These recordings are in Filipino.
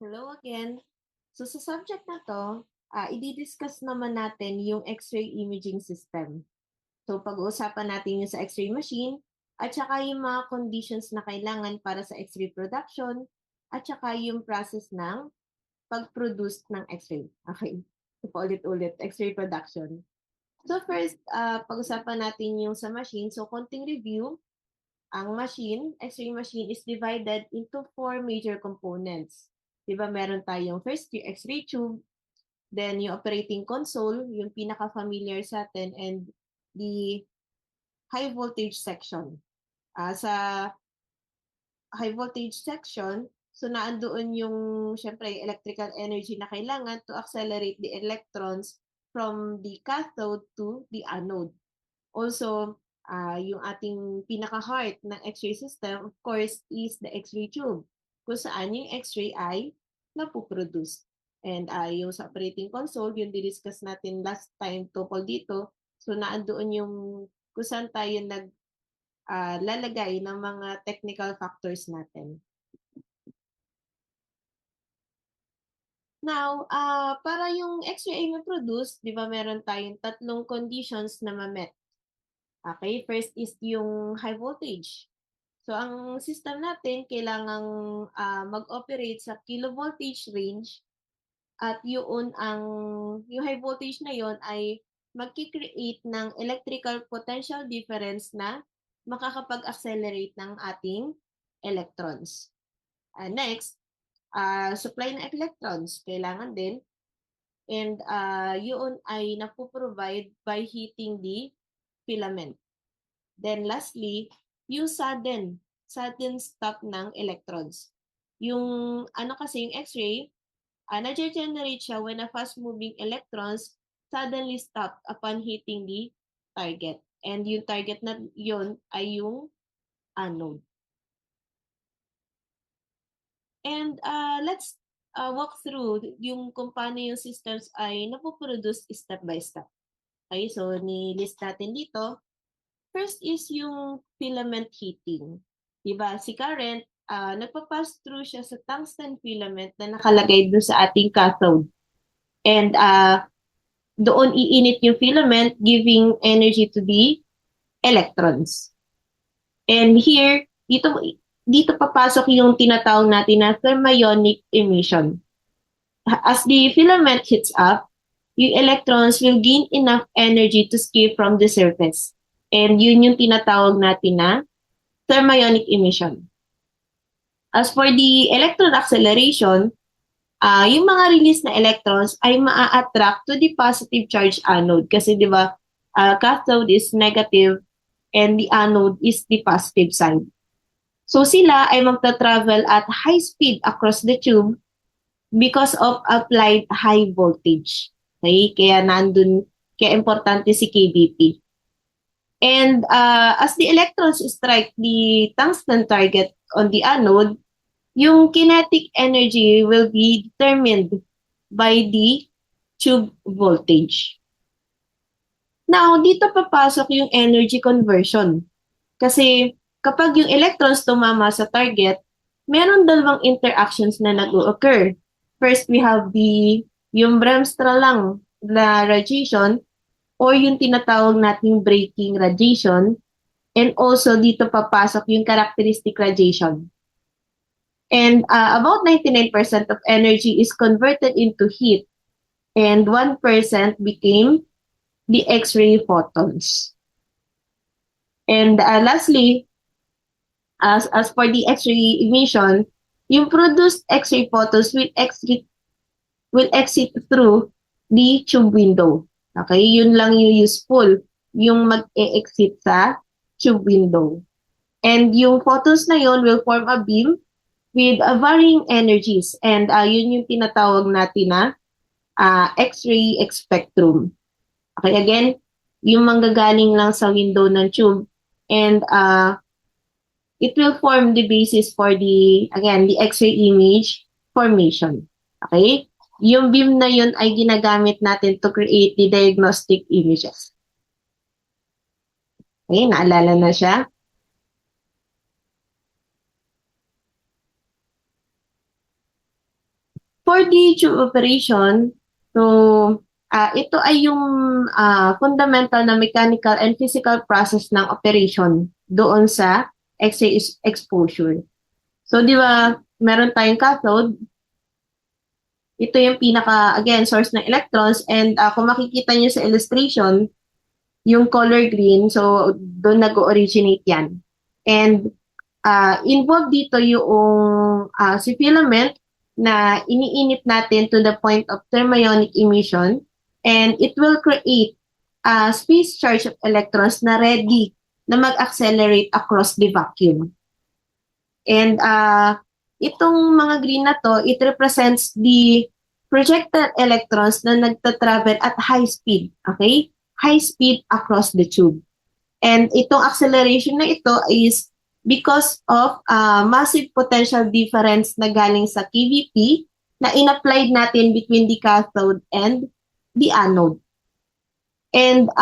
Hello again. So sa subject na to, i-discuss naman natin yung X-ray imaging system. So pag-uusapan natin yung sa X-ray machine at saka yung mga conditions na kailangan para sa X-ray production at saka yung process ng pag-produce ng X-ray. Okay. So paulit-ulit, X-ray production. So first, pag-usapan natin yung sa machine. So konting review, ang machine, X-ray machine is divided into four major components. Diba meron tayong first yung X-ray tube, then yung operating console, yung pinaka-familiar sa atin, and the high voltage section. Sa high voltage section, so naandoon yung syempre electrical energy na kailangan to accelerate the electrons from the cathode to the anode. Also, yung ating pinaka-heart ng X-ray system, of course, is the X-ray tube, kung saan yung X-ray ay napoproduce. And yung sa operating console, yung discuss natin last time tungkol dito, so naandoon yung kung saan tayo lalagay ng mga technical factors natin. Now, para yung X-ray ay ma-produce, di ba meron tayong tatlong conditions na ma-met. Okay, first is yung high voltage. So, ang system natin kailangang mag-operate sa kilovoltage range at yung high voltage na yon ay magki-create ng electrical potential difference na makakapag-accelerate ng ating electrons. Next, supply ng electrons kailangan din, and yun ay napoprovide by heating the filament. Then lastly, yung sudden stop ng electrons. Yung yung X-ray, nage-generate siya when a fast-moving electrons suddenly stop upon hitting the target. And yung target na yun ay yung anode. And let's walk through yung kung paano yung systems ay napoproduce step by step. Okay, so ni-list natin dito. First is yung filament heating. Diba? Si current, nagpa-pass through siya sa tungsten filament na nakalagay doon sa ating cathode. And doon iinit yung filament, giving energy to the electrons. And here, dito papasok yung tinatawag natin na thermionic emission. As the filament heats up, yung electrons will gain enough energy to escape from the surface. And yun yung tinatawag natin na thermionic emission. As for the electron acceleration, yung mga release na electrons ay maa-attract to the positive charge anode. Kasi di ba, cathode is negative and the anode is the positive side. So sila ay magta-travel at high speed across the tube because of applied high voltage. Okay? Kaya importante si KBP. And as the electrons strike the tungsten target on the anode, yung kinetic energy will be determined by the tube voltage. Now, dito papasok yung energy conversion. Kasi kapag yung electrons tumama sa target, meron dalawang interactions na nag-occur. First, we have yung Bremsstrahl lang na radiation or yung tinatawag nating braking radiation. And also, dito papasok yung characteristic radiation. And about 99% of energy is converted into heat, and 1% became the X-ray photons. And lastly, as for the X-ray emission, yung produced X-ray photons will exit through the tube window. Okay, yun lang yung useful, yung mag-e-exit sa tube window. And yung photons na yun will form a beam with varying energies. And yun yung tinatawag natin na X-ray spectrum. Okay, again, yung manggagaling lang sa window ng tube. And it will form the basis for the X-ray image formation. Okay? Yung beam na yun ay ginagamit natin to create the diagnostic images. Okay, naalala na siya? For the tube operation, so ito ay yung fundamental na mechanical and physical process ng operation doon sa X-ray exposure. So di ba, meron tayong cathode, ito yung pinaka, again, source ng electrons, and kung makikita niyo sa illustration, yung color green, so doon nag-originate yan. And involved dito yung si filament na iniinit natin to the point of thermionic emission, and it will create a space charge of electrons na ready na mag-accelerate across the vacuum. And itong mga green na to, it represents the projected electrons na nagta-travel at high speed, okay? High speed across the tube. And itong acceleration na ito is because of massive potential difference na galing sa KVP na in-applied natin between the cathode and the anode. And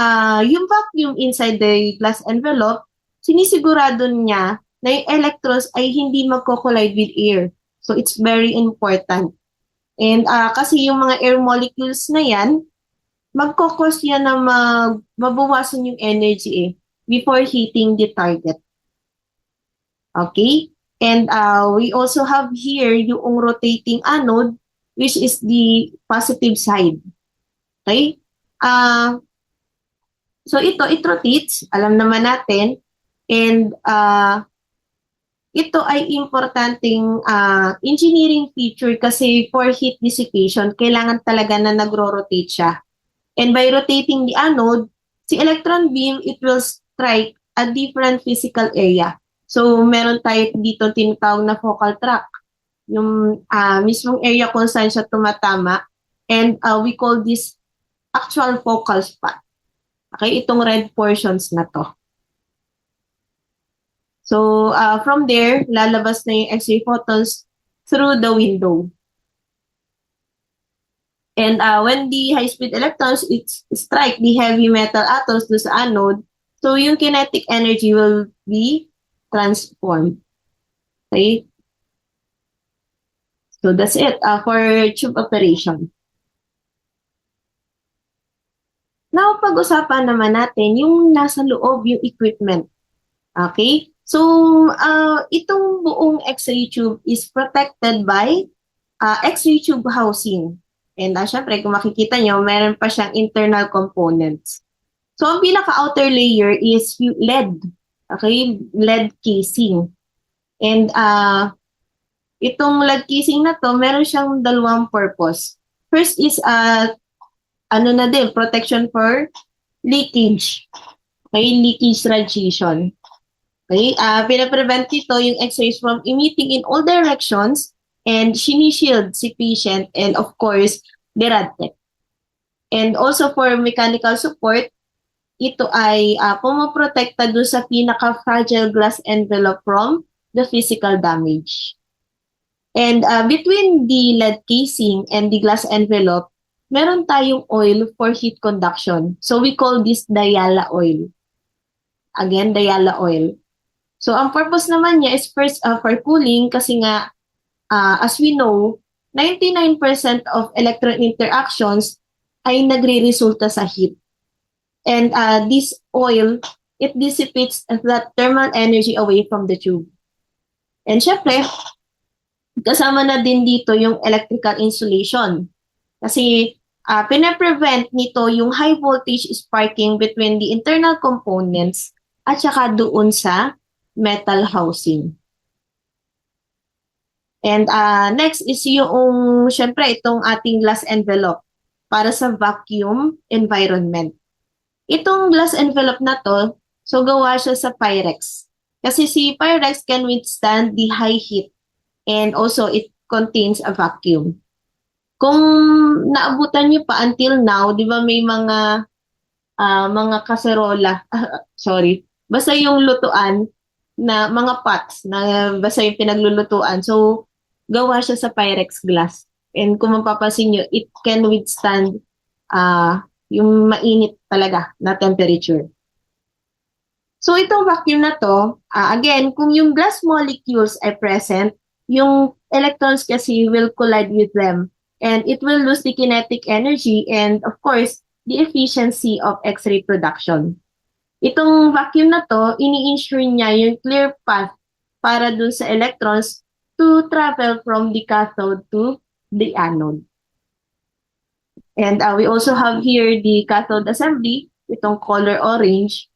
yung vacuum inside the glass envelope, sinisigurado niya na yung electrons ay hindi magko-collide with air. So it's very important. And kasi yung mga air molecules na yan, magkakos yan na mabawasan yung energy before hitting the target. Okay? And we also have here yung rotating anode, which is the positive side. Okay? So ito, it rotates, alam naman natin. And ito ay importanteng engineering feature kasi for heat dissipation, kailangan talaga na nagro-rotate siya. And by rotating the anode, si electron beam, it will strike a different physical area. So meron tayo dito tinatawag na focal track, yung mismong area kung saan siya tumatama. And we call this actual focal spot. Okay, itong red portions na to. So from there, lalabas na yung X-ray photons through the window. And when the high-speed electrons strike the heavy metal atoms do sa anode, so yung kinetic energy will be transformed. Okay? So that's it for tube operation. Now, pag-usapan naman natin yung nasa loob, yung equipment. Okay? So, itong buong X-ray tube is protected by X-ray tube housing. And syempre, kung makikita nyo, meron pa siyang internal components. So, ang pinaka-outer layer is lead. Okay? Lead casing. And itong lead casing na to, meron siyang dalawang purpose. First is, protection for leakage. Okay? Leakage radiation. Okay, pinaprevent ito yung X-rays from emitting in all directions and sinishield si patient and of course, the radtech. And also for mechanical support, ito ay pumoprotekta doon sa pinaka-fragile glass envelope from the physical damage. And between the lead casing and the glass envelope, meron tayong oil for heat conduction. So we call this diala oil. Again, diala oil. So, ang purpose naman niya is first for cooling kasi nga, as we know, 99% of electron interactions ay nagre-resulta sa heat. And this oil, it dissipates that thermal energy away from the tube. And syempre, kasama na din dito yung electrical insulation. Kasi pinaprevent nito yung high voltage sparking between the internal components at saka doon sa metal housing. And next is yung, syempre, itong ating glass envelope para sa vacuum environment. Itong glass envelope na to, so gawa siya sa Pyrex. Kasi si Pyrex can withstand the high heat and also it contains a vacuum. Kung naabutan nyo pa until now, di ba may mga kaserola, basta yung lutuan, na mga pots na basta yung pinaglulutuan. So, gawa siya sa Pyrex glass. And kung mapapansin nyo, it can withstand yung mainit talaga na temperature. So, itong vacuum na to, again, kung yung glass molecules ay present, yung electrons kasi will collide with them and it will lose the kinetic energy and of course, the efficiency of X-ray production. Itong vacuum na to, ini-ensure niya yung clear path para dun sa electrons to travel from the cathode to the anode. And we also have here the cathode assembly, itong color orange,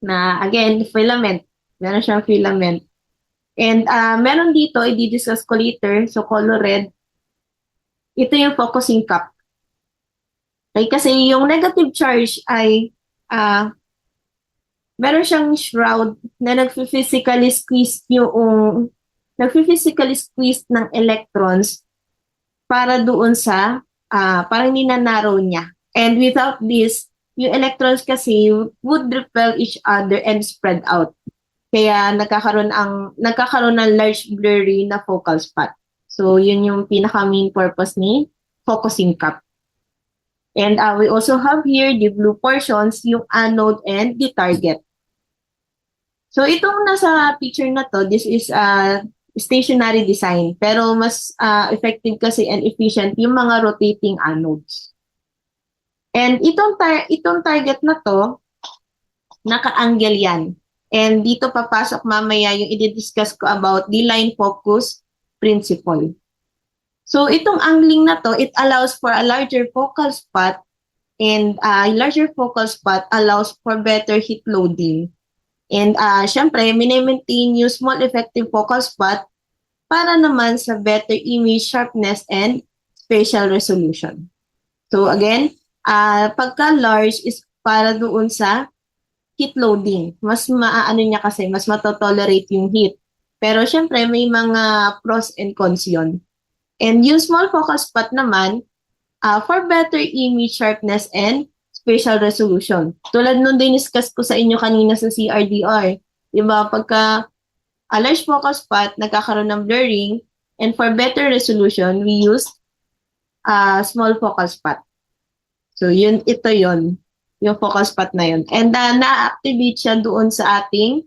na again, filament. Meron siyang filament. And meron dito, i-discuss ko later, so color red, ito yung focusing cup. Okay, kasi yung negative charge ay meron siyang shroud na nag-physically squeeze ng electrons para doon sa parang ninanarrow niya. And without this, yung electrons kasi would repel each other and spread out. Kaya nagkakaroon ng large blurry na focal spot. So yun yung pinaka main purpose ni focusing cup. And we also have here the blue portions, yung anode and the target. So itong nasa picture na to, this is a stationary design. Pero mas effective kasi and efficient yung mga rotating anodes. And itong target na to, naka-angle yan. And dito papasok mamaya yung i-discuss ko about the line focus principle. So itong angling na to, it allows for a larger focal spot and a larger focal spot allows for better heat loading. And syempre, mini-maintain yung small effective focal spot para naman sa better image sharpness and spatial resolution. So again, pagka large is para doon sa heat loading. Mas maaano niya kasi, mas matotolerate yung heat. Pero syempre, may mga pros and cons yun. And yung small focal spot naman, for better image sharpness and spatial resolution. Tulad nung diniscuss ko sa inyo kanina sa CRDR. Diba, pagka a large focal spot, nagkakaroon ng blurring, and for better resolution, we use small focal spot. So, ito yon yung focal spot na yun. And na-activate siya doon sa ating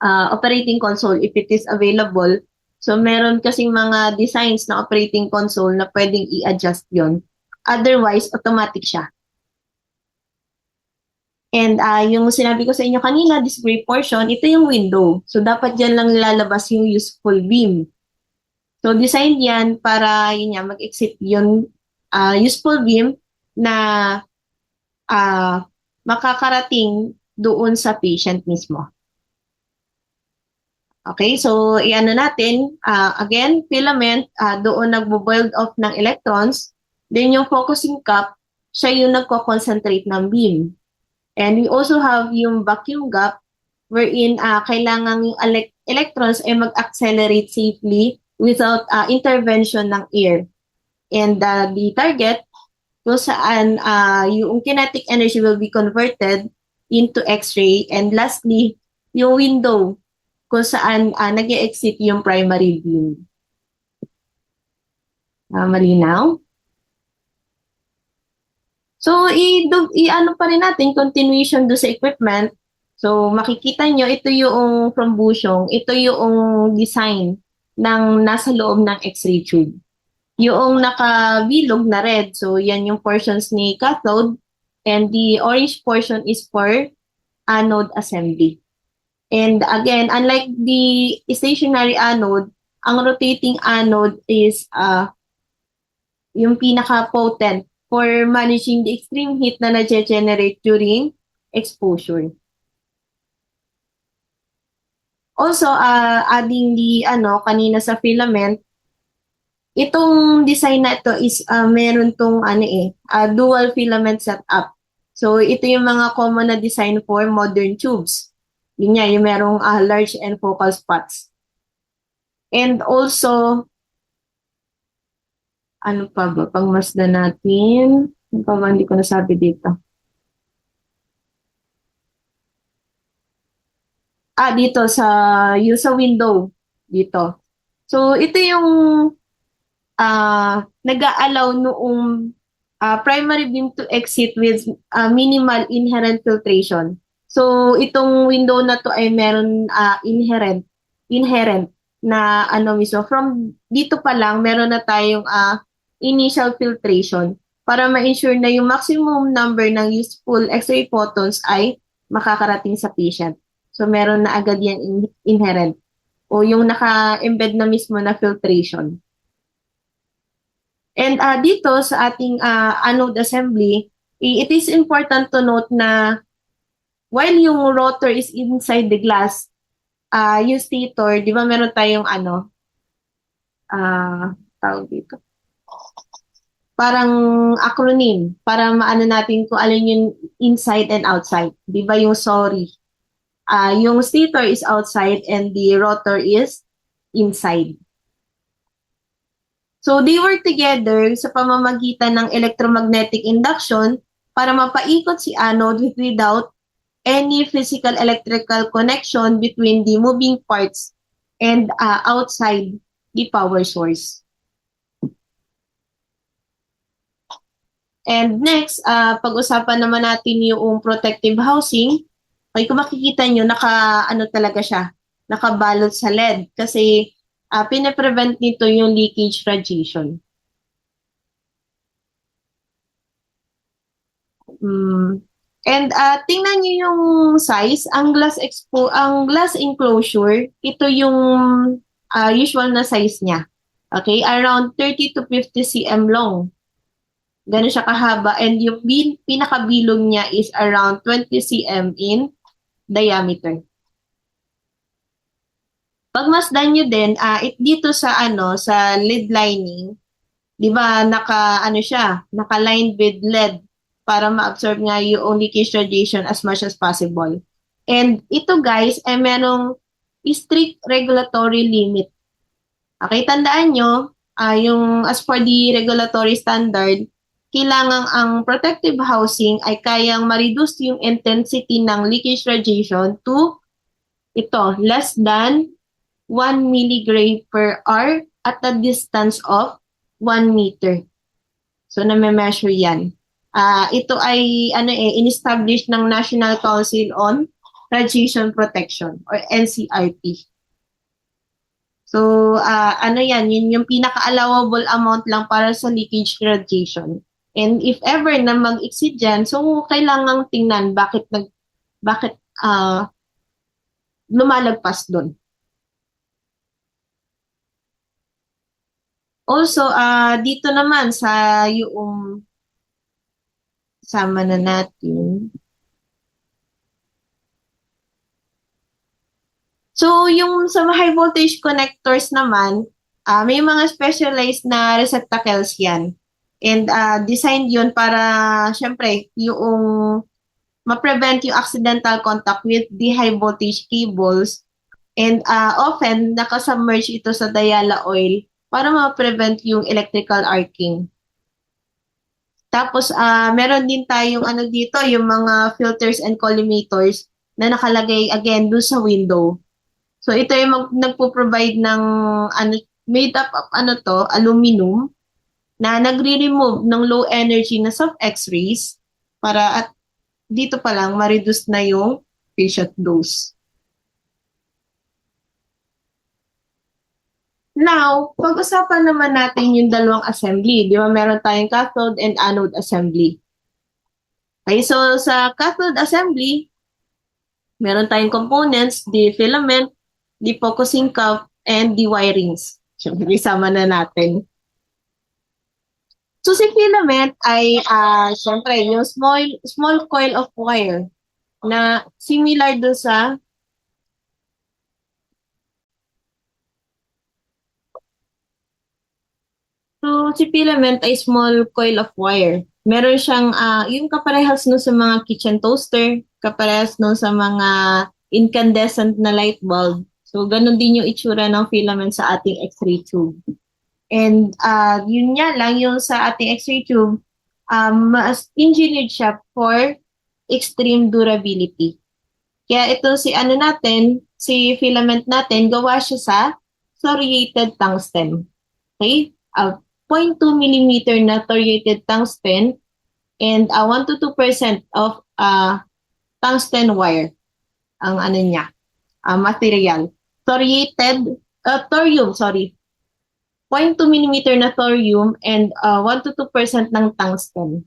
operating console if it is available. So, meron kasing mga designs na operating console na pwedeng i-adjust yon. Otherwise, automatic siya. And yung sinabi ko sa inyo kanina, this gray portion, ito yung window. So, dapat dyan lang lalabas yung useful beam. So, design yan para yun yan, mag-exit yung useful beam na makakarating doon sa patient mismo. Okay, so iano natin, again, filament, doon nagbo-boiled off ng electrons. Then yung focusing cup, siya yung nagko-concentrate ng beam. And we also have yung vacuum gap wherein kailangan yung electrons ay mag-accelerate safely without intervention ng air. And the target, kung saan yung kinetic energy will be converted into X-ray. And lastly, yung window, kung saan nag-e-exit yung primary beam. Malinaw? So, i-ano pa rin natin, continuation do sa equipment. So, makikita nyo, ito yung from Bushong, ito yung design ng nasa loob ng X-ray tube. Yung nakabilog na red, so yan yung portions ni cathode, and the orange portion is for anode assembly. And again, unlike the stationary anode, ang rotating anode is yung pinaka-potent for managing the extreme heat na na-generate during exposure. Also, adding the kanina sa filament, itong design na ito is meron tong dual filament setup. So ito yung mga common na design for modern tubes. Yun nga, yung merong large and focal spots. And also, ano pa ba? Pangmasdan natin. Ano pa ba? Hindi ko nasabi dito. Dito yung sa window. Dito. So, ito yung nag-a-allow noong primary beam to exit with minimal inherent filtration. So, itong window na to ay meron inherent na ano mismo, from dito pa lang meron na tayong initial filtration para ma-ensure na yung maximum number ng useful X-ray photons ay makakarating sa patient. So meron na agad yan inherent o yung naka-embed na mismo na filtration. And dito sa ating anode assembly, it is important to note na while yung rotor is inside the glass, yung stator, di ba meron tayong tawag dito, parang acronym para maano natin kung alin yung inside and outside. Di ba yung sorry? Yung stator is outside and the rotor is inside. So they work together sa pamamagitan ng electromagnetic induction para mapaikot si anode without any physical electrical connection between the moving parts and outside the power source. And next, pag-usapan naman natin yung protective housing. Okay, kung makikita nyo, talaga siya, nakabalot sa LED kasi pinaprevent nito yung leakage radiation. And tingnan niyo yung size, ang glass enclosure, ito yung usual na size niya. Okay, around 30 to 50 cm long. Ganun siya kahaba and yung pinakabilog niya is around 20 cm in diameter. Pagmasdan niyo din, dito sa sa lid lining, 'di ba naka-lined with lead para ma-absorb nga yung leakage radiation as much as possible. And ito guys ay merong strict regulatory limit. Okay, tandaan nyo, yung as for the regulatory standard, kailangan ang protective housing ay kayang ma-reduce yung intensity ng leakage radiation to less than 1 milligray per hour at a distance of 1 meter. So, na-measure yan. Ito ay in-establish ng National Council on Radiation Protection or NCRP. So, yun yung pinaka-allowable amount lang para sa leakage radiation. And if ever na mag-exceed yan, so kailangang tingnan bakit lumalagpas doon. Also, dito naman sa yung sama na natin. So, yung sa high voltage connectors naman, may mga specialized na receptacles yan. And designed yun para, syempre, yung ma-prevent yung accidental contact with the high voltage cables. And often, nakasubmerge ito sa diala oil para ma-prevent yung electrical arcing. Tapos, meron din tayong dito, yung mga filters and collimators na nakalagay again doon sa window. So, ito yung nagpo-provide ng made up of aluminum na nagre-remove ng low energy na soft X-rays para at dito pa lang ma-reduce na yung patient dose. Now, pag-usapan naman natin yung dalawang assembly. Di ba meron tayong cathode and anode assembly. Okay, so sa cathode assembly, meron tayong components, the filament, the focusing cup, and the wirings. Siyempre, isama na natin. So si filament ay syempre yung small coil of wire na similar do sa si filament ay small coil of wire. Meron siyang yung kaparehas no sa mga kitchen toaster, kaparehas no sa mga incandescent na light bulb. So ganun din yung itsura ng filament sa ating X-ray tube. And yun nga lang yung sa ating X-ray tube, mas engineered siya for extreme durability. Kaya ito si filament natin, gawa siya sa thoriated tungsten. Okay? 0.2 mm na thoriated tungsten and 1 to 2% of tungsten wire ang niya, material. Thoriated thorium, sorry. 0.2 millimeter na thorium and 1 to 2% ng tungsten.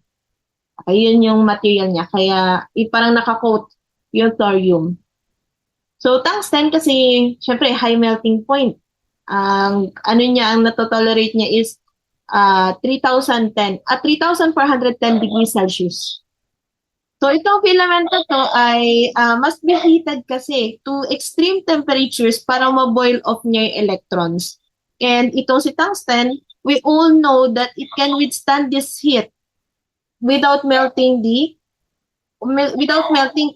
Ayun yung material niya. Kaya parang nakakoat yung thorium. So tungsten kasi, syempre, high melting point. Ang ano niya, ang natotolerate niya is 3,410 degrees Celsius. So itong filament na to ay must be heated kasi to extreme temperatures para ma-boil off niya yung electrons. And itong si tungsten, we all know that it can withstand this heat without melting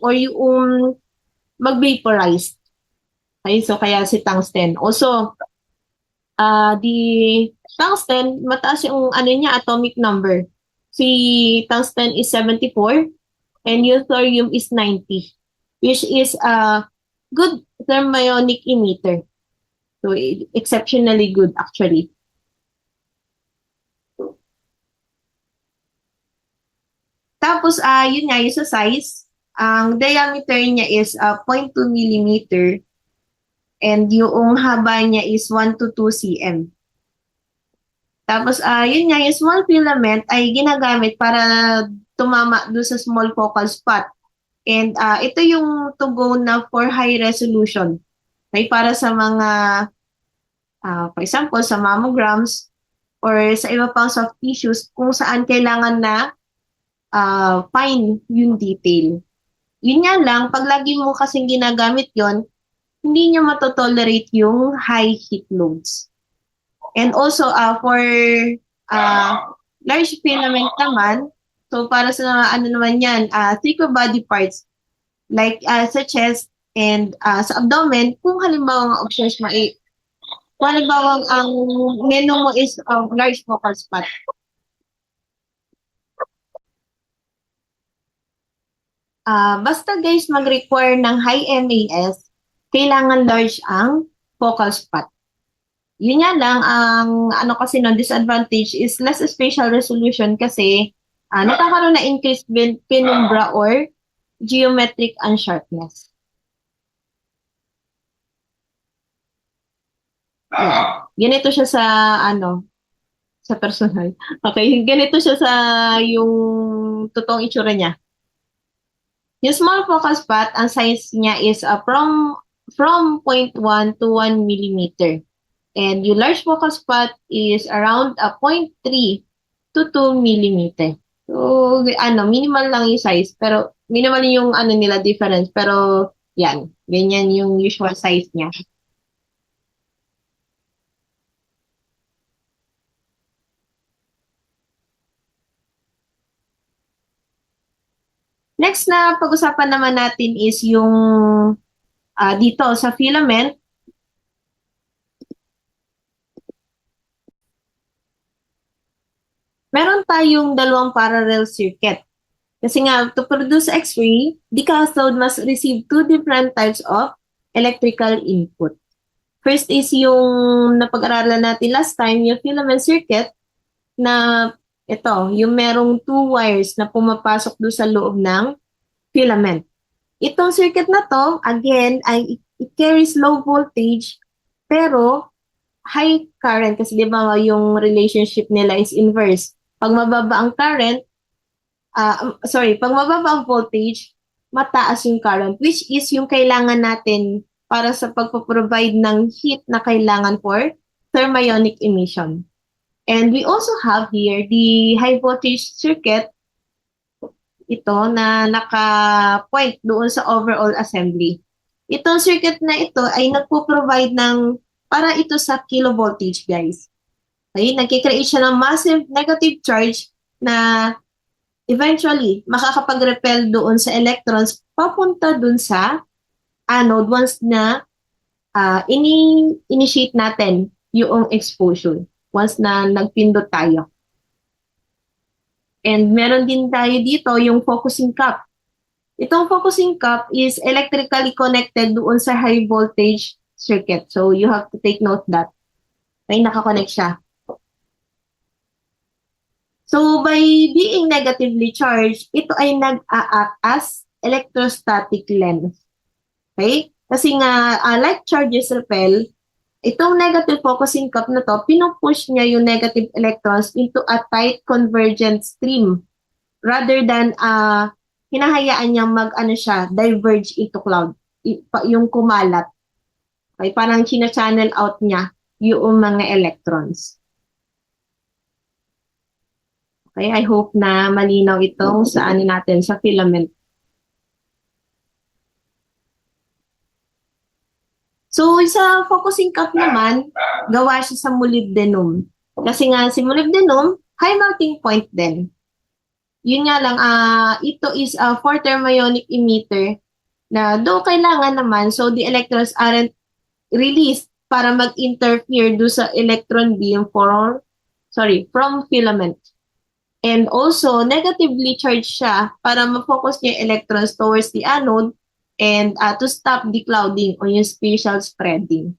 or yung mag-vaporize. Okay, so kaya si tungsten. Also, the tungsten, mataas yung ano niya, atomic number. Si tungsten is 74 and yung thorium is 90, which is a good thermionic emitter. So, exceptionally good actually. Tapos, yun nga, yung sa size, ang diameter niya is 0.2 millimeter and yung haba niya is 1 to 2 cm. Tapos, yun nga, yung small filament ay ginagamit para tumama doon sa small focal spot. And ito yung to go na for high resolution. Okay, para sa mga, for example, sa mammograms or sa iba pang soft tissues kung saan kailangan na fine yung detail. Yun nga lang, pag lagi mo kasing ginagamit yon, hindi niya matotolerate yung high heat loads. And also, for large filament naman, so para sa ano naman yan, thicker body parts, like sa chest and sa abdomen, kung halimbawa ang options mo kung halimbawa ang menu mo is large focal spot. Basta guys mag-require ng high MAS, kailangan large ang focal spot. Yun nga lang, ang ano kasi no, disadvantage is less spatial resolution kasi nagkakaroon na increased penumbra or geometric unsharpness. Yeah. Ganito siya sa ano, sa personal. Okay, ganito siya sa yung totoong itsura niya. Yung small focal spot, ang size niya is from 0.1 to 1 millimeter. And yung large focal spot is around 0.3 to 2 millimeter. So, ano, minimal lang yung size, pero minimal yung ano nila difference, pero yan, ganyan yung usual size niya. Next na pag-usapan naman natin is yung dito sa filament. Meron tayong dalawang parallel circuit. Kasi nga, to produce X-ray, the cathode must receive two different types of electrical input. First is yung napag-aralan natin last time, yung filament circuit na ito, yung merong two wires na pumapasok doon sa loob ng filament. Itong circuit na to, again, ay it carries low voltage pero high current kasi di ba yung relationship nila is inverse. Pag mababa ang current, pag mababa ang voltage, mataas yung current which is yung kailangan natin para sa pagpo-provide ng heat na kailangan for thermionic emission. And we also have here the high voltage circuit, ito na naka-point doon sa overall assembly. Itong circuit na ito ay nagpo-provide ng, para ito sa kilovoltage guys. Okay, nagkikreate siya ng massive negative charge na eventually makakapag-repel doon sa electrons papunta doon sa anode once na initiate natin yung exposure once na nagpindot tayo. And meron din tayo dito yung focusing cup. Itong focusing cup is electrically connected doon sa high voltage circuit. So you have to take note that may nakakonect siya. So by being negatively charged, ito ay nag-a-act as electrostatic lens. Okay? Kasi nga, like charges repel, Itong negative focusing cup na to, pinupush niya yung negative electrons into a tight convergent stream rather than hinahayaan niyang mag-ano siya, diverge into cloud, yung kumalat. Okay, parang china-channel out niya yung mga electrons. Okay, I hope na malinaw itong sa ano natin, sa filament. So, sa focusing cup naman, gawa siya sa molybdenum. Kasi nga si molybdenum, high melting point din. Yun nga lang, ito is a for thermionic emitter na do kailangan naman, so the electrons aren't released para mag-interfere do sa electron beam from filament. And also, negatively charged siya para ma-focus niya yung electrons towards the anode and to stop the clouding o yung spatial spreading.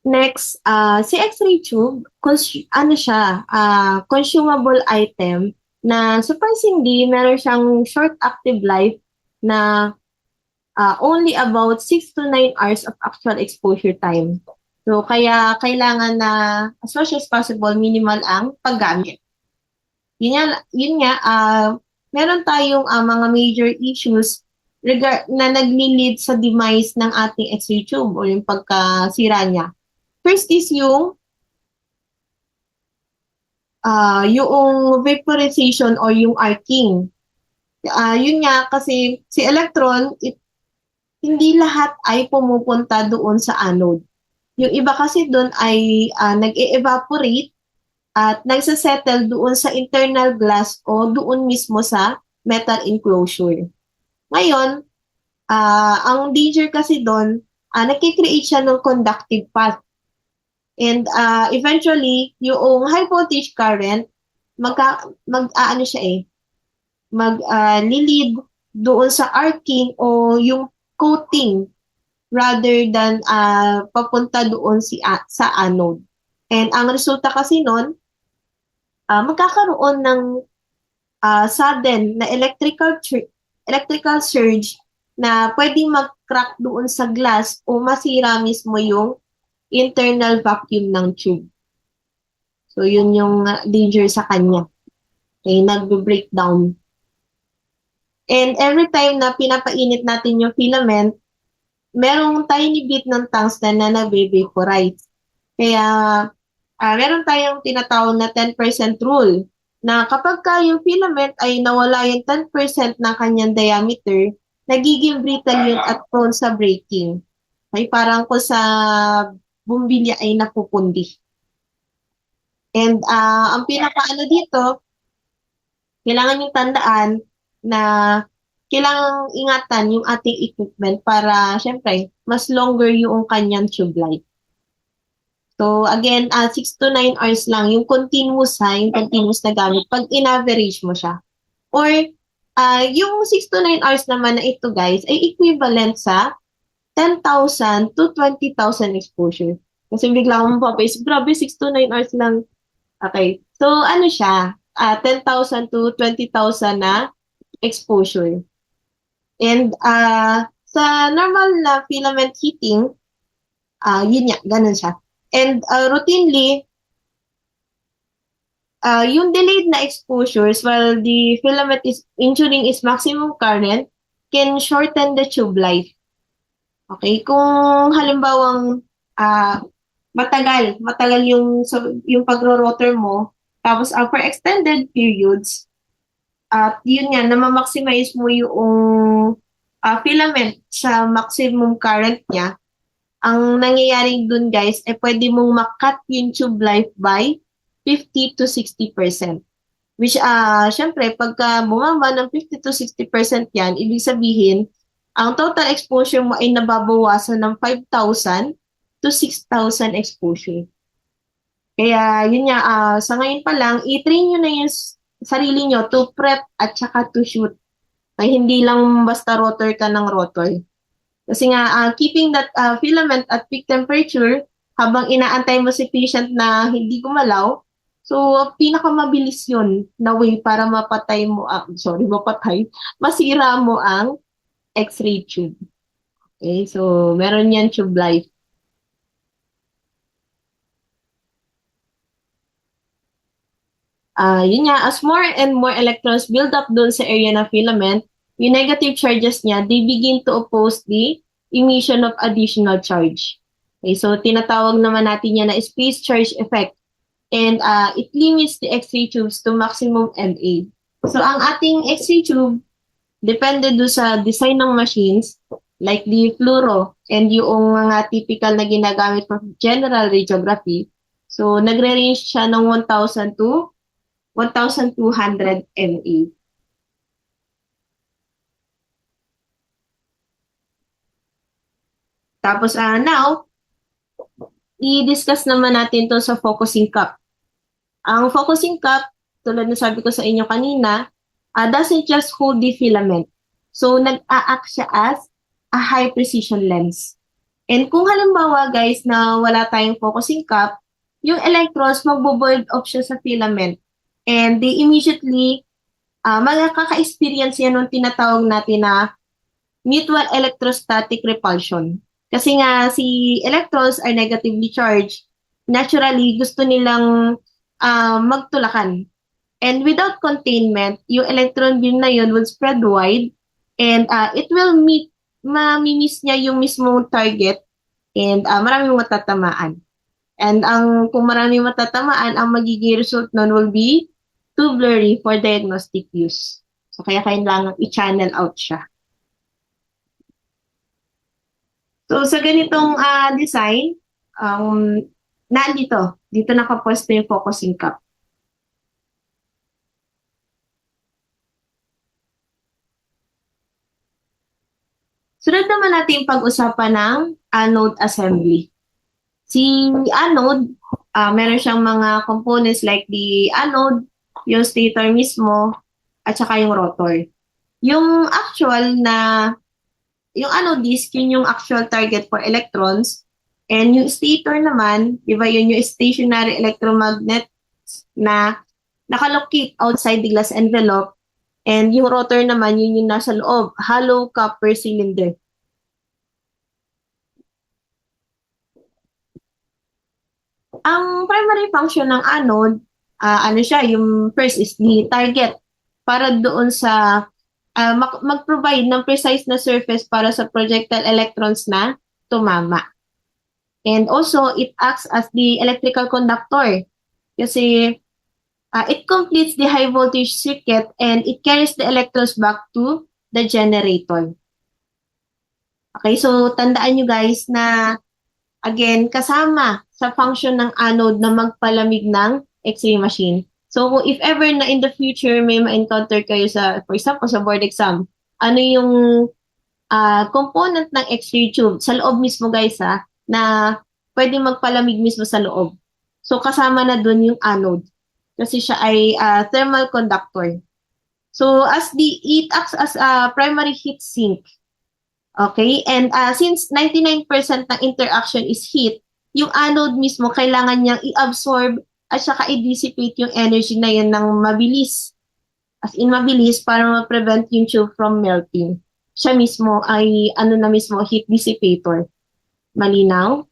Next, si X-ray tube, ano siya, consumable item na surprisingly, meron siyang short active life na only about 6 to 9 hours of actual exposure time. So, kaya kailangan na as much as possible, minimal ang paggamit. Yun nga, meron tayong mga major issues na nagli-lead sa demise ng ating X-ray tube o yung pagkasira niya. First is yung vaporization or yung arcing. Yun nga kasi si electron, hindi lahat ay pumupunta doon sa anode. Yung iba kasi doon ay nag-e-evaporate at nagsasettle doon sa internal glass o doon mismo sa metal enclosure. Ngayon, ang danger kasi doon, nagkikreate siya ng conductive path. And eventually, yung high voltage current, mag-aano siya mag-lead doon sa arcing o yung coating rather than papunta doon sa anode. And ang resulta kasi nun, magkakaroon ng sudden na electrical surge na pwedeng mag-crack doon sa glass o masira mismo yung internal vacuum ng tube. So, yun yung danger sa kanya. Okay, nagbe-breakdown. And every time na pinapainit natin yung filament, merong tiny bit ng tungsten na nag-vaporize. Kaya, meron tayong tinatawag na 10% rule na kapag ka yung filament ay nawala yung 10% ng kanyang diameter, nagiging brittle yun at prone sa breaking. Okay, parang kung sa bumbilya ay napupundi. And ang pinakaano dito, kailangan yung tandaan na kailangang ingatan yung ating equipment para syempre mas longer yung kanyang tube life. So again, 6 to 9 hours lang yung continuous yung continuous na gamit pag in-average mo siya. Or yung 6 to 9 hours naman na ito guys ay equivalent sa 10,000 to 20,000 exposure. Kasi bigla akong mapapaisip, grabe 6 to 9 hours lang. Okay. So, ano siya? 10,000 to 20,000 na exposure. And sa normal na filament heating, yun nga, ganun siya. And routinely, yung delayed na exposures while the filament is ensuring its maximum current can shorten the tube life. Okay? Kung halimbawang matagal yung pagro-rotor mo, tapos for extended periods, at yun nga, na-maximize mo yung filament sa maximum current niya, ang nangyayari dun guys, pwede mong makat yung tube life by 50 to 60%. Which, syempre, pagka bumaba ng 50 to 60% yan, ibig sabihin, ang total exposure mo ay nababawasan ng 5,000 to 6,000 exposure. Kaya yun nga, sa ngayon pa lang, i-train nyo na yung sarili nyo to prep at saka to shoot. Ay hindi lang basta rotor ka ng rotor. Kasi nga, keeping that filament at peak temperature, habang inaantay mo si patient na hindi gumalaw, So, pinakamabilis yun na way para masira mo ang X-ray tube. Okay, so meron yan tube life. Yun nga, as more and more electrons build up doon sa area ng filament, yung negative charges niya, they begin to oppose the emission of additional charge. Okay, so tinatawag naman natin yan na space charge effect. And it limits the X-ray tubes to maximum MA. So ang ating X-ray tube, depende do sa design ng machines, like the fluoro and yung mga typical na ginagamit for general radiography. So nagre-range siya ng 1,000 to 1,200 MA. Tapos now, i-discuss naman natin to sa focusing cup. Ang focusing cup, tulad na sabi ko sa inyo kanina, doesn't just hold the filament. So, nag-a-act siya as a high precision lens. And kung halimbawa guys na wala tayong focusing cup, yung electrons magbo-boiled off siya sa filament. And they immediately, magkaka-experience yan ng tinatawag natin na mutual electrostatic repulsion. Kasi nga si electrons are negatively charged. Naturally, gusto nilang magtulakan. And without containment, yung electron beam na yun will spread wide and it will mamimiss niya yung mismong target and maraming matatamaan. And kung maraming matatamaan, ang magiging result nun will be too blurry for diagnostic use. So kaya kailangan i-channel out siya. So sa ganitong design, dito nakapwesto yung focusing cup. Sunod naman natin pag-usapan ng anode assembly. Si anode, meron siyang mga components like the anode, yung stator mismo, at saka yung rotor. Yung anode disk, yun yung actual target for electrons. And yung stator naman, di ba yun yung stationary electromagnet na nakalocate outside the glass envelope. And yung rotor naman, yun yung nasa loob, hollow copper cylinder. Ang primary function ng anode, yung first is the target para doon sa mag-provide ng precise na surface para sa projectile electrons na tumama. And also, it acts as the electrical conductor kasi it completes the high voltage circuit and it carries the electrons back to the generator. Okay, so tandaan nyo guys na again, kasama sa function ng anode na magpalamig ng X-ray machine. So if ever na in the future may ma-encounter kayo for example, sa board exam, ano yung component ng X-ray tube sa loob mismo guys na pwede magpalamig mismo sa loob. So kasama na dun yung anode kasi siya ay thermal conductor. So it acts as a primary heat sink. Okay? And since 99% ng interaction is heat, yung anode mismo kailangan niyang i-absorb at saka i-dissipate yung energy na yun ng mabilis. As in mabilis para ma-prevent yung tube from melting. Siya mismo ay heat dissipator. Malinaw?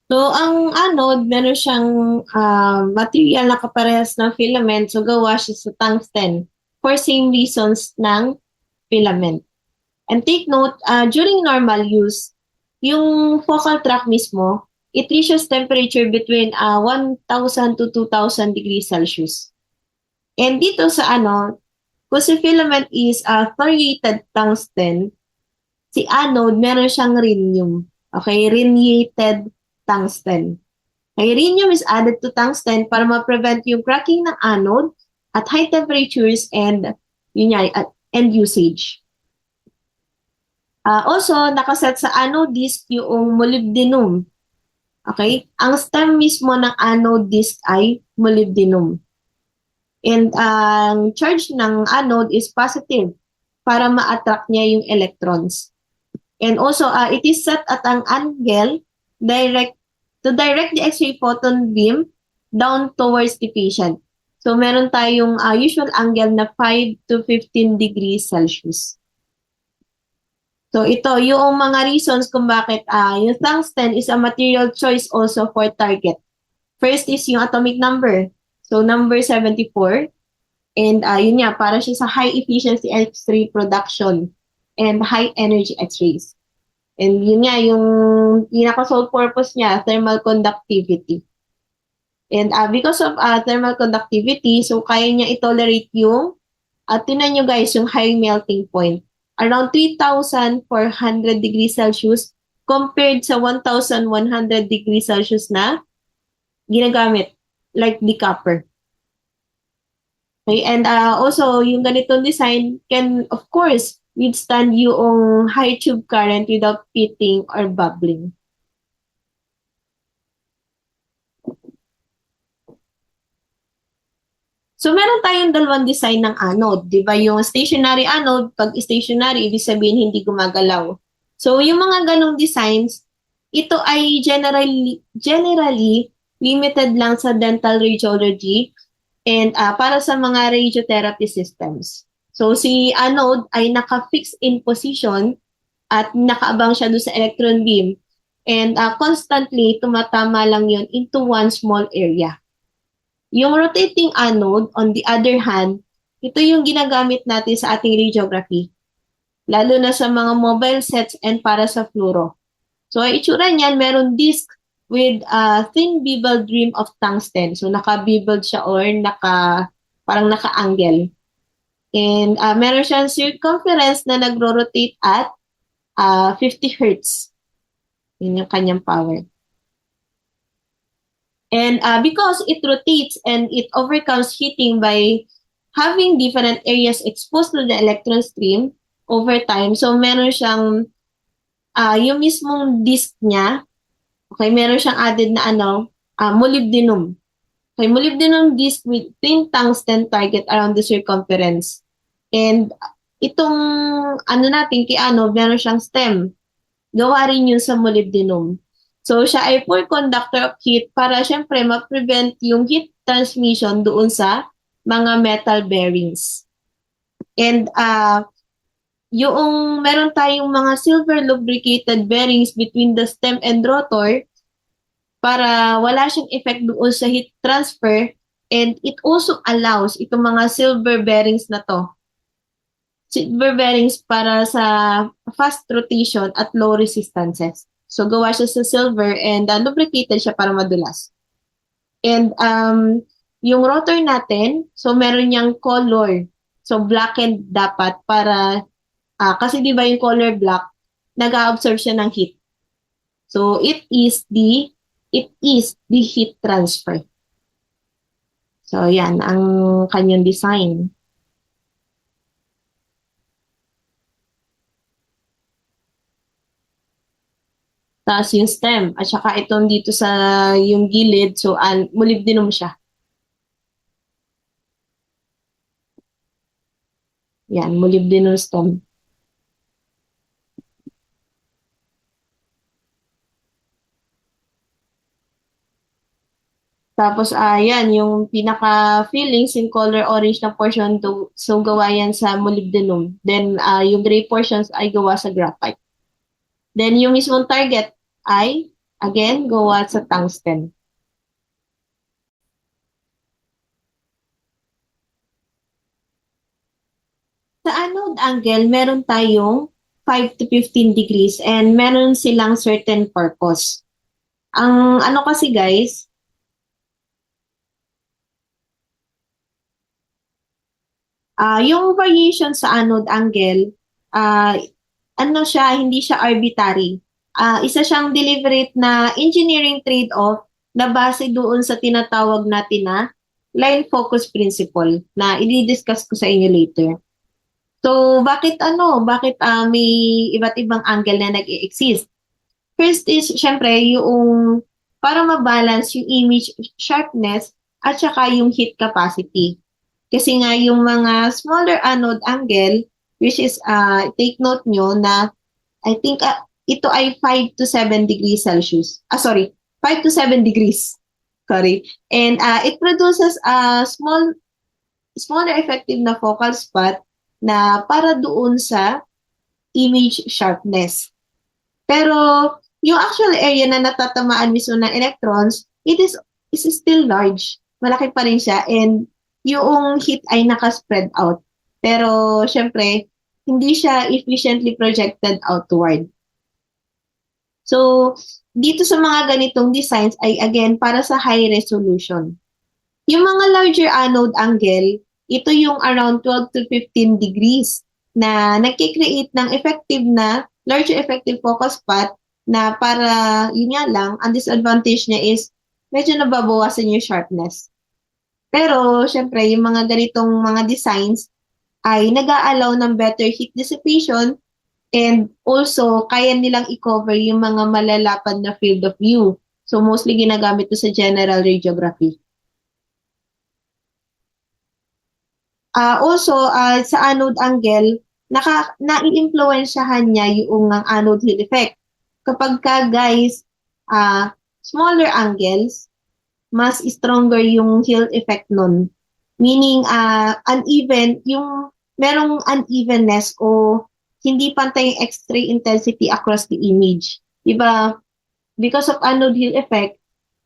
So, ang anode, meron siyang material na kaparehas ng filament. So, gawa siya sa tungsten for same reasons ng filament. And take note, during normal use, yung focal track mismo, it reaches temperature between 1,000 to 2,000 degrees Celsius. And dito sa kung si filament is thoriated tungsten, si anode, meron siyang rhenium. Okay, rheniated tungsten. Okay, rhenium is added to tungsten para ma-prevent yung cracking ng anode at high temperatures and end usage. Also, nakaset sa anode disk yung molybdenum. Okay? Ang stem mismo ng anode disk ay molybdenum. And ang charge ng anode is positive para ma-attract niya yung electrons. And also, it is set at an angle to direct the X-ray photon beam down towards the patient. So meron tayong usual angle na 5 to 15 degrees Celsius. So ito, yung mga reasons kung bakit yung tungsten is a material choice also for target. First is yung atomic number. So number 74. And yun nga, para siya sa high efficiency X-ray production and high energy X-rays. And yun nga, yung pinaka-sole purpose niya, thermal conductivity. And because of thermal conductivity, so kaya niya i-tolerate yung, tinan nyo guys, yung high melting point. Around 3,400 degrees Celsius compared sa 1,100 degrees Celsius na ginagamit, like the copper. Okay, and also, yung ganitong design can, of course, withstand yung high tube current without pitting or bubbling. So, meron tayong dalawang design ng anode. Di ba? Yung stationary anode, pag stationary, ibig sabihin hindi gumagalaw. So, yung mga ganong designs, ito ay generally limited lang sa dental radiology and para sa mga radiotherapy systems. So si anode ay naka-fix in position at nakaabang siya doon sa electron beam and constantly tumatama lang yun into one small area. Yung rotating anode, on the other hand, ito yung ginagamit natin sa ating radiography, lalo na sa mga mobile sets and para sa fluoro. So ang itsura niyan, meron disc with a thin beveled rim of tungsten. So naka-beveled siya or parang naka-angle. And meron siyang circumference na nagro-rotate at 50 Hertz. Yun yung kanyang power. And because it rotates and it overcomes heating by having different areas exposed to the electron stream over time, so meron siyang yung mismong disc niya, okay, meron siyang added na molybdenum. Okay, molybdenum disc with thin tungsten target around the circumference. And itong natin kay meron siyang stem. Gawa rin yun sa molybdenum. So siya ay poor conductor of heat para syempre ma-prevent yung heat transmission doon sa mga metal bearings. And yung meron tayong mga silver lubricated bearings between the stem and rotor para wala siyang effect doon sa heat transfer, and it also allows itong mga silver bearings na to. Silver bearings para sa fast rotation at low resistances. So gawa siya sa silver and lubricated siya para madulas. And yung rotor natin, so meron niyang color. So blackened dapat para kasi di ba yung color black, nag-absorb siya ng heat. So it is the heat transfer. So yan ang kanyang design. Tapos yung stem at saka itong dito sa yung gilid, so molybdenum siya. Yan, molybdenum stem. Tapos yan, yung pinaka-fillings, yung color orange na portion, so gawa yan sa molybdenum. Then yung gray portions ay gawa sa graphite. Then yung mismong target ay, again, gawa sa tungsten. Sa anode angle, meron tayong 5 to 15 degrees and meron silang certain purpose. Ang kasi guys, yung variation sa anode angle, hindi siya arbitrary. Isa siyang deliberate na engineering trade-off na base doon sa tinatawag natin na line focus principle na i-discuss ko sa inyo later. So, bakit may iba't ibang angle na nag-exist? First is, syempre, yung para mabalance yung image sharpness at saka yung heat capacity. Kasi nga yung mga smaller anode angle which is, take note nyo na I think ito ay 5 to 7 degrees Celsius. Sorry, 5 to 7 degrees. Sorry. And it produces a smaller effective na focal spot na para doon sa image sharpness. Pero yung actual area na natatamaan mismo ng electrons, is still large. Malaki pa rin siya and yung heat ay naka-spread out. Pero syempre, hindi siya efficiently projected outward. So, dito sa mga ganitong designs ay again para sa high resolution. Yung mga larger anode angle, ito yung around 12 to 15 degrees na nagkikreate ng effective na, larger effective focus path na para, yun nga lang, ang disadvantage niya is medyo nababawasan yung sharpness. Pero, syempre, yung mga ganitong mga designs ay nag-a-allow ng better heat dissipation and also kaya nilang i-cover yung mga malalapad na field of view. So, mostly ginagamit to sa general radiography. Also, sa anode angle, nai-impluwensyahan niya yung ang anode hill effect. Kapag ka guys, smaller angles, mas stronger yung hill effect nun. Meaning, uneven, yung merong unevenness o hindi pantay yung X-ray intensity across the image. Diba? Because of anode hill effect,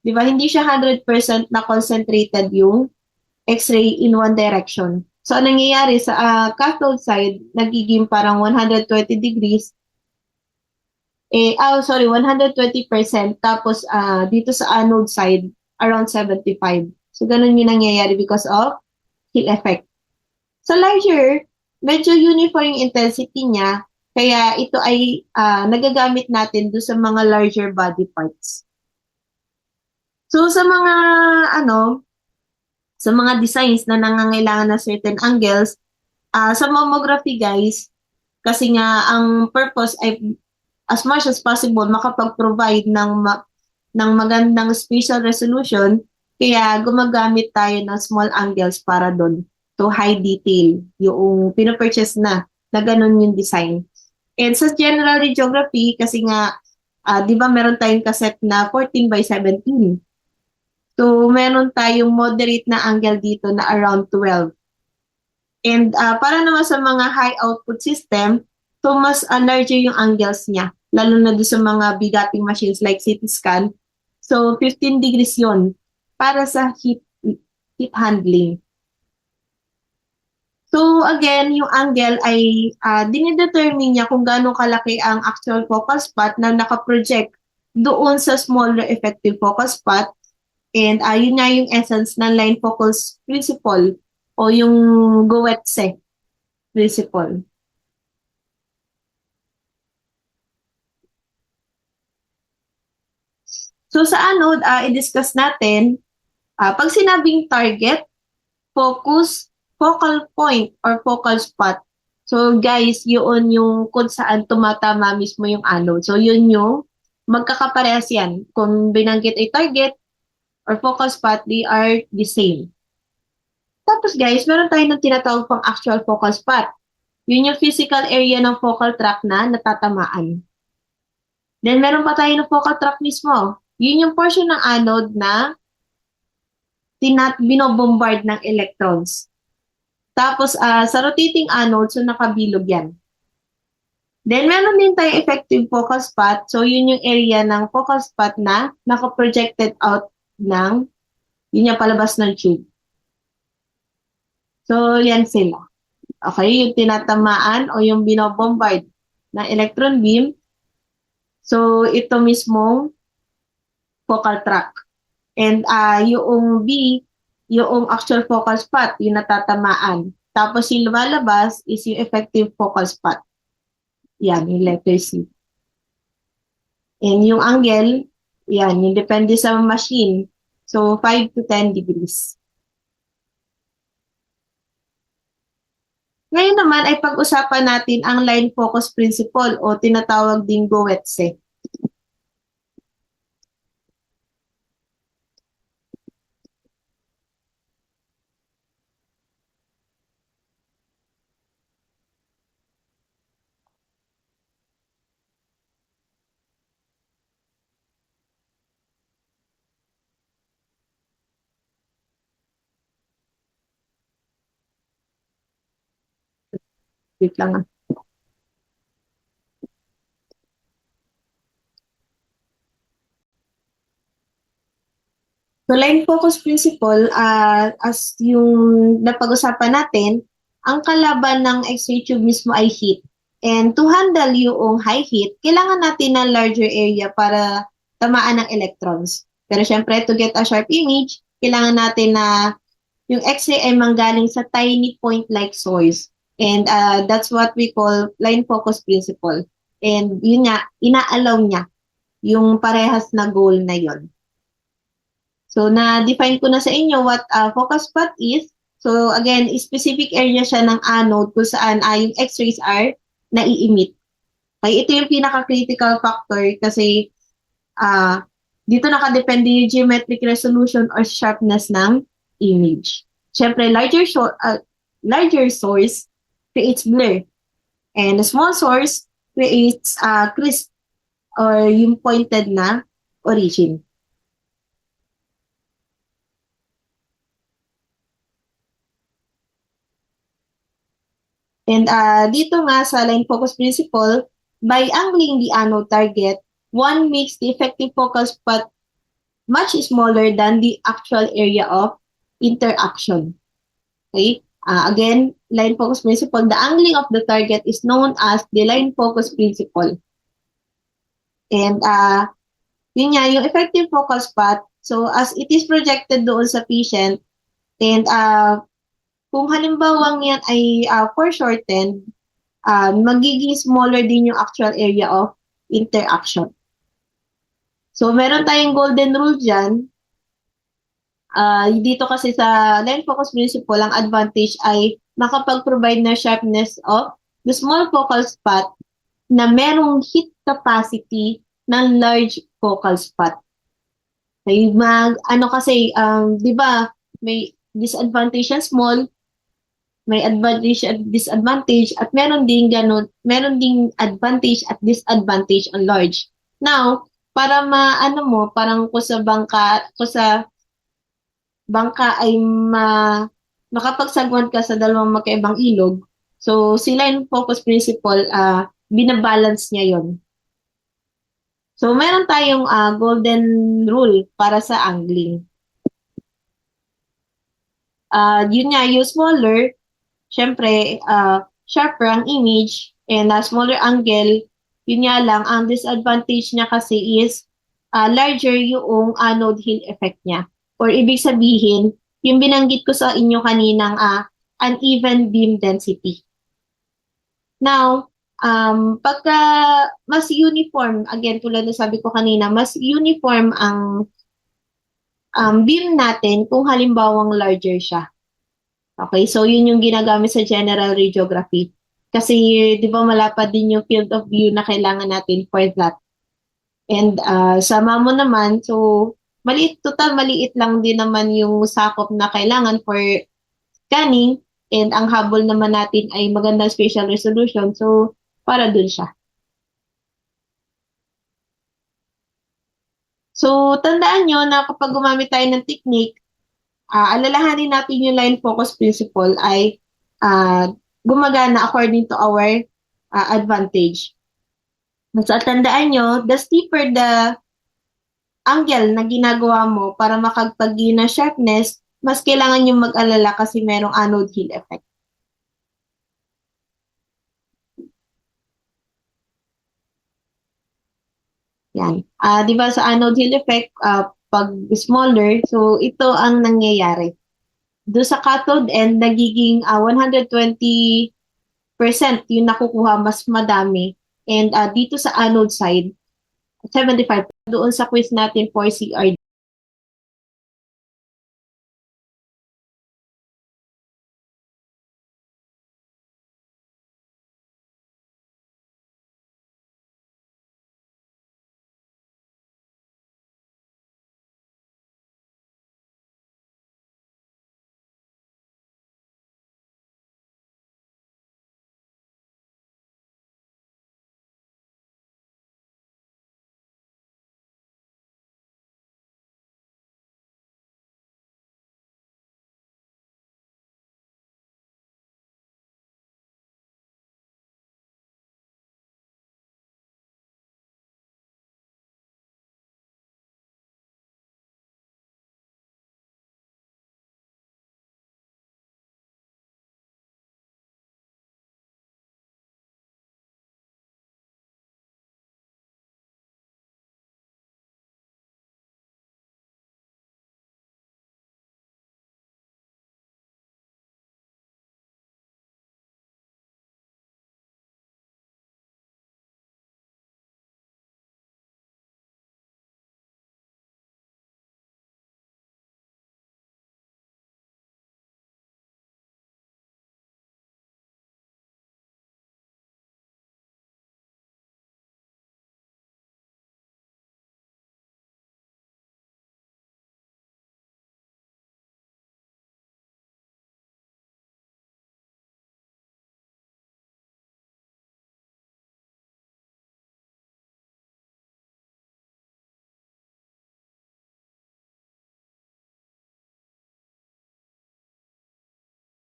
diba, hindi siya 100% na concentrated yung X-ray in one direction. So, anong nangyayari sa cathode side, nagiging parang 120 degrees, 120%. Tapos, dito sa anode side, around 75. So, ganun yung nangyayari because of Hill effect. Sa larger, medyo uniform yung intensity niya, kaya ito ay nagagamit natin do sa mga larger body parts. So, sa mga designs na nangangailangan ng certain angles, sa mammography guys, kasi nga ang purpose ay as much as possible makapag-provide ng magandang spatial resolution, kaya gumagamit tayo ng small angles para doon to high detail yung pinapurchase na ganun yung design. And sa general radiography, kasi nga, di ba meron tayong cassette na 14 by 17. So, meron tayong moderate na angle dito na around 12. And para naman sa mga high output system, so mas larger yung angles niya, lalo na doon sa mga bigating machines like CT scan. So 15 degrees yon para sa heat handling. So again, yung angle ay dinidetermine niya kung gaano kalaki ang actual focal spot na nakaproject doon sa smaller effective focal spot. And yun nga yung essence ng line focus principle o yung Goetze principle. So sa anode, i-discuss natin, pag sinabing target, focus, focal point, or focal spot. So guys, yun yung kung saan tumatama mismo yung anode. So yun yung magkakaparehas yan. Kung binanggit ay target or focal spot, they are the same. Tapos guys, meron tayo ng tinatawag pang actual focal spot. Yun yung physical area ng focal tract na natatamaan. Then meron pa tayo ng focal tract mismo. Yun yung portion ng anode na binobombard ng electrons. Tapos sa rotating anode, so nakabilog yan. Then meron din tayo effective focal spot. So yun yung area ng focal spot na naka-projected out ng, yun yung palabas ng tube. So yan sila. Okay, yung tinatamaan o yung binobombard ng electron beam. So ito mismong focal tract. And yung B, yung actual focal spot, yung natatamaan. Tapos yung lumalabas is yung effective focal spot. Yan, yung letter C. And yung angle, yan, yung depende sa machine. So, 5 to 10 degrees. Ngayon naman ay pag-usapan natin ang line focus principle o tinatawag ding Goetze. Wait lang ah. So line focus principle, as yung napag-usapan natin, ang kalaban ng X-ray tube mismo ay heat. And to handle yung high heat, kailangan natin ng larger area para tamaan ng electrons. Pero syempre, to get a sharp image, kailangan natin na yung X-ray ay manggaling sa tiny point-like source. And that's what we call line focus principle. And yun nga, ina-allow niya yung parehas na goal na yon. So, na-define ko na sa inyo what focus path is. So, again, specific area siya ng anode kung saan yung X-rays are nai-emit. Okay, ito yung pinaka-critical factor kasi uh, dito nakadepende yung geometric resolution or sharpness ng image. Siyempre, larger source creates blur. And a small source creates crisp or yung pointed na origin. And dito nga sa line focus principle, by angling the anode target, one makes the effective focus path much smaller than the actual area of interaction. Okay? Again, line focus principle, the angling of the target is known as the line focus principle. And yun nga, yung effective focus path, so as it is projected doon sa patient, and kung halimbawa yan ay foreshortened, magiging smaller din yung actual area of interaction. So, meron tayong golden rule dyan. Dito kasi sa line focus principle, ang advantage ay makapag-provide na sharpness of the small focal spot na merong hit capacity ng large focal spot. May ano kasi, di ba, may disadvantage yan small, may advantage at disadvantage at meron ding ganun, meron ding advantage at disadvantage on large. Now, para maano mo, parang ko sa bangka ay makapagsagwan ka sa dalawang magkaibang ilog. So, sila yung focus principle, binabalance niya yon. So, meron tayong golden rule para sa angling. Yun nga, yung smaller, syempre, sharper ang image and smaller angle, yun nga lang, ang disadvantage niya kasi is larger yung anode hill effect niya. Or ibig sabihin, yung binanggit ko sa inyo kaninang uneven beam density. Now, pagka mas uniform, again, tulad na sabi ko kanina, mas uniform ang beam natin kung halimbawang larger siya. Okay, so yun yung ginagamit sa general radiography. Kasi, di ba, malapad din yung field of view na kailangan natin for that. And sa mamo naman, so maliit lang din naman yung sakop na kailangan for scanning. And ang habol naman natin ay magandang spatial resolution. So, para dun siya. So, tandaan nyo na kapag gumamit tayo ng technique, alalahanin natin yung line focus principle ay gumagana according to our advantage. So, tandaan nyo, the steeper the angle na ginagawa mo para makagpagi ng sharpness, mas kailangan yung mag-alala kasi merong anode hill effect. Yan. Di ba sa anode hill effect, pag smaller, so ito ang nangyayari. Doon sa cathode end, nagiging 120% yung nakukuha, mas madami. And dito sa anode side, 75. Doon sa quiz natin for CRD.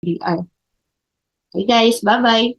BR. Okay guys, bye-bye.